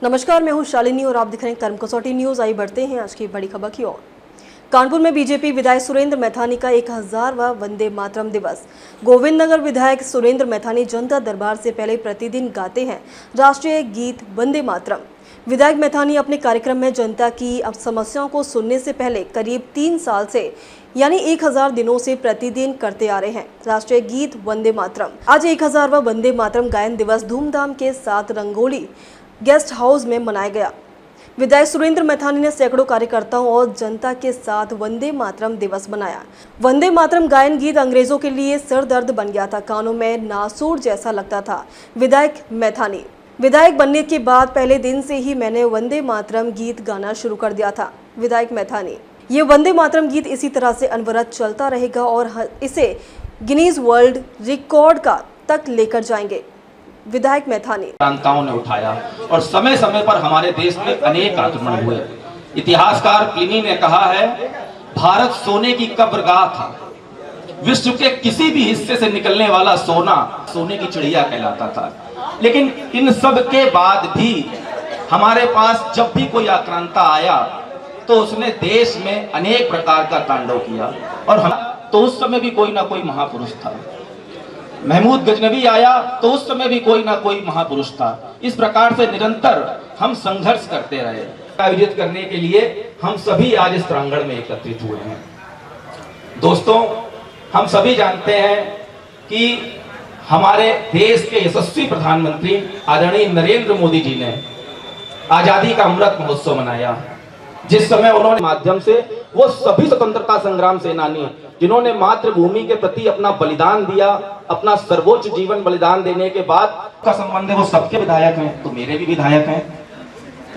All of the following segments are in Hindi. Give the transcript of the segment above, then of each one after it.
नमस्कार, मैं हूं शालिनी और आप दिख रहे हैं कर्म कसौटी न्यूज। आई बढ़ते हैं आज की बड़ी खबर की ओर। कानपुर में बीजेपी विधायक सुरेंद्र मैथानी का 1000वां वंदे मातरम दिवस। गोविंद नगर विधायक सुरेंद्र मैथानी जनता दरबार से पहले प्रतिदिन गाते हैं राष्ट्रीय गीत वंदे मातरम। विधायक मैथानी अपने कार्यक्रम में जनता की समस्याओं को सुनने से पहले करीब 3 साल से यानी 1000 दिनों से प्रतिदिन करते आ रहे हैं राष्ट्रीय गीत वंदे मातरम। आज 1000वां वंदे मातरम गायन दिवस धूमधाम के साथ रंगोली गेस्ट हाउस में मनाया गया। विधायक सुरेंद्र मैथानी ने सैकड़ों कार्यकर्ताओं और जनता के साथ वंदे मातरम दिवस मनाया। वंदे मातरम गायन गीत अंग्रेजों के लिए सिरदर्द बन गया था, कानों में नासूर जैसा लगता था। विधायक मैथानी, विधायक बनने के बाद पहले दिन से ही मैंने वंदे मातरम गीत गाना शुरू कर दिया था। विधायक मैथानी, ये वंदे मातरम गीत इसी तरह से अनवरत चलता रहेगा और इसे गिनीज वर्ल्ड रिकॉर्ड का तक लेकर जाएंगे। विधायक मैथानी, क्रांताओं ने उठाया और समय समय पर हमारे देश में अनेक आक्रमण हुए। इतिहासकार प्लिनी ने कहा है, भारत सोने की कब्रगाह था। विश्व के किसी भी हिस्से से निकलने वाला सोना सोने की चिड़िया कहलाता था। लेकिन इन सब के बाद भी हमारे पास जब भी कोई आक्रांता आया तो उसने देश में अनेक प्रकार का तांडव किया और हम तो उस समय भी कोई ना कोई महापुरुष था। महमूद गजनवी आया तो उस समय भी कोई ना कोई महापुरुष था। इस प्रकार से निरंतर हम संघर्ष करते रहे। आयोजित करने के लिए हम सभी आज इस प्रांगण में एकत्रित हुए हैं। दोस्तों, हम सभी जानते हैं कि हमारे देश के यशस्वी प्रधानमंत्री आदरणीय नरेंद्र मोदी जी ने आजादी का अमृत महोत्सव मनाया। जिस समय उन्होंने माध्यम से वो सभी स्वतंत्रता संग्राम सेनानी जिन्होंने मातृभूमि के प्रति अपना बलिदान दिया, अपना सर्वोच्च जीवन बलिदान देने के बाद का संबंध है, वो सबके विधायक हैं, तो मेरे भी विधायक हैं।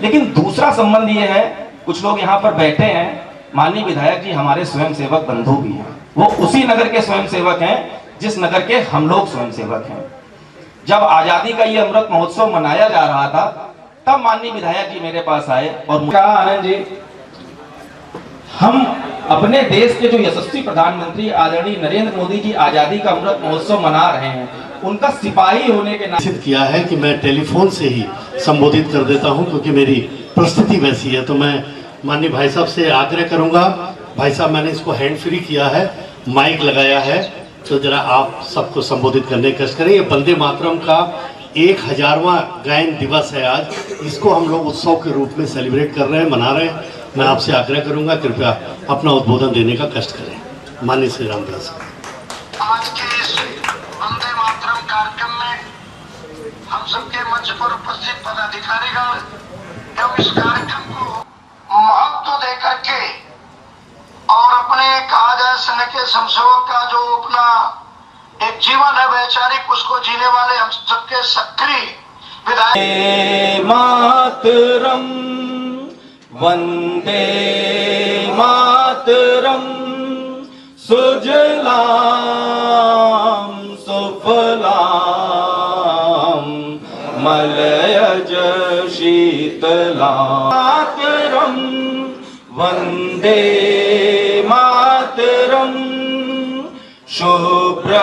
लेकिन दूसरा संबंध ये है, कुछ लोग यहाँ पर बैठे हैं, माननीय विधायक जी हमारे स्वयंसेवक बंधु भी हैं। वो उसी नगर के स्वयंसेवक हैं जिस नगर के हम लोग स्वयंसेवक हैं। जब आजादी का ये अमृत महोत्सव मनाया जा रहा था तब माननीय विधायक जी मेरे पास आए और कहा, आनंद जी, हम अपने देश के जो यशस्वी प्रधानमंत्री आदरणीय नरेंद्र मोदी जी आजादी का अमृत महोत्सव मना रहे हैं, उनका सिपाही होने के नाते किया है कि मैं टेलीफोन से ही संबोधित कर देता हूं, क्योंकि मेरी परिस्थिति वैसी है। तो मैं माननीय भाई साहब से आग्रह करूंगा, भाई साहब मैंने इसको हैंड फ्री किया है, माइक लगाया है, तो जरा आप सबको संबोधित करने की कोशिश करें। ये वंदे मातरम का 1000वां गायन दिवस है आज, इसको हम लोग उत्सव के रूप में सेलिब्रेट कर रहे हैं, मना रहे हैं। मैं आपसे आग्रह करूंगा, कृपया अपना उद्बोधन देने का कष्ट करें। माननीय श्री रामदास। आज के इस वंदे मातरम कार्यक्रम में हम सबके मंच पर उपस्थित पदाधिकारीगण एवं इस कार्यक्रम को महत्व देकर के और अपने कहा जाए संघ के समसेवक का जो अपना एक जीवन है वैचारिक, उसको जीने वाले हम सबके सक्रिय विधायक मातरम वंदे मातरम सुजलाम सुफलाम मलयज शीतलाम मातरम वंदे मातरम शुभ्र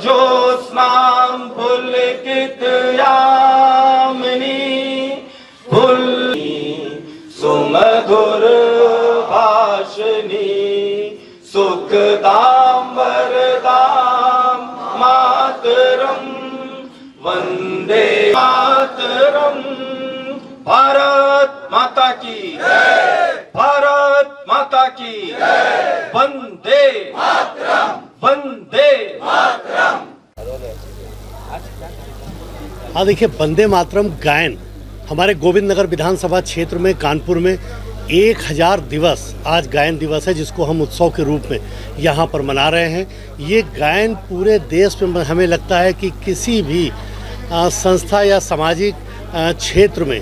ज्योत्स्नां पुलकित यामिनी सुमधुर भाषिणी सुखदां वरदां मातरम वंदे मातरम। भारत माता की जय, भारत माता की जय, वंदे मातरम, वंदे मातरम। हाँ, देखिए, वंदे मातरम गायन हमारे गोविंद नगर विधानसभा क्षेत्र में कानपुर में 1000 दिवस आज गायन दिवस है, जिसको हम उत्सव के रूप में यहाँ पर मना रहे हैं। ये गायन पूरे देश में हमें लगता है कि किसी भी संस्था या सामाजिक क्षेत्र में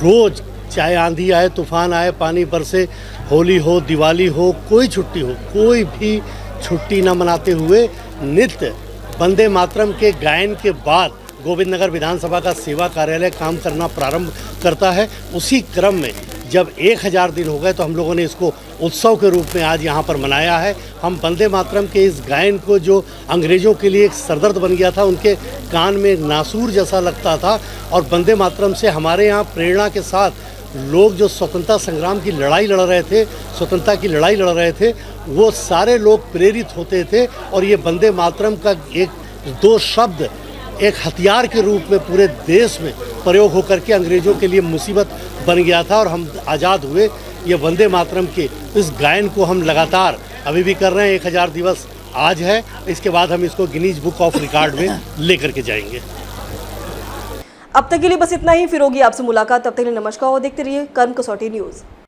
रोज़, चाहे आंधी आए, तूफान आए, पानी बरसे, होली हो, दिवाली हो, कोई छुट्टी हो, कोई भी छुट्टी न मनाते हुए नित्य वंदे मातरम के गायन के बाद गोविंद नगर विधानसभा का सेवा कार्यालय काम करना प्रारंभ करता है। उसी क्रम में जब 1000 दिन हो गए तो हम लोगों ने इसको उत्सव के रूप में आज यहाँ पर मनाया है। हम वंदे मातरम के इस गायन को, जो अंग्रेज़ों के लिए एक सरदर्द बन गया था, उनके कान में एक नासूर जैसा लगता था, और वंदे मातरम से हमारे यहाँ प्रेरणा के साथ लोग जो स्वतंत्रता संग्राम की लड़ाई लड़ रहे थे, स्वतंत्रता की लड़ाई लड़ रहे थे, वो सारे लोग प्रेरित होते थे। और ये वंदे मातरम का एक दो शब्द एक हथियार के रूप में पूरे देश में प्रयोग होकर के अंग्रेज़ों के लिए मुसीबत बन गया था, और हम आज़ाद हुए। ये वंदे मातरम के इस गायन को हम लगातार अभी भी कर रहे हैं। 1000 दिवस आज है, इसके बाद हम इसको गिनीज बुक ऑफ रिकॉर्ड में लेकर के जाएंगे। अब तक के लिए बस इतना ही। फिर होगी आपसे मुलाकात, तब तक के लिए नमस्कार और देखते रहिए कर्म कसौटी न्यूज़।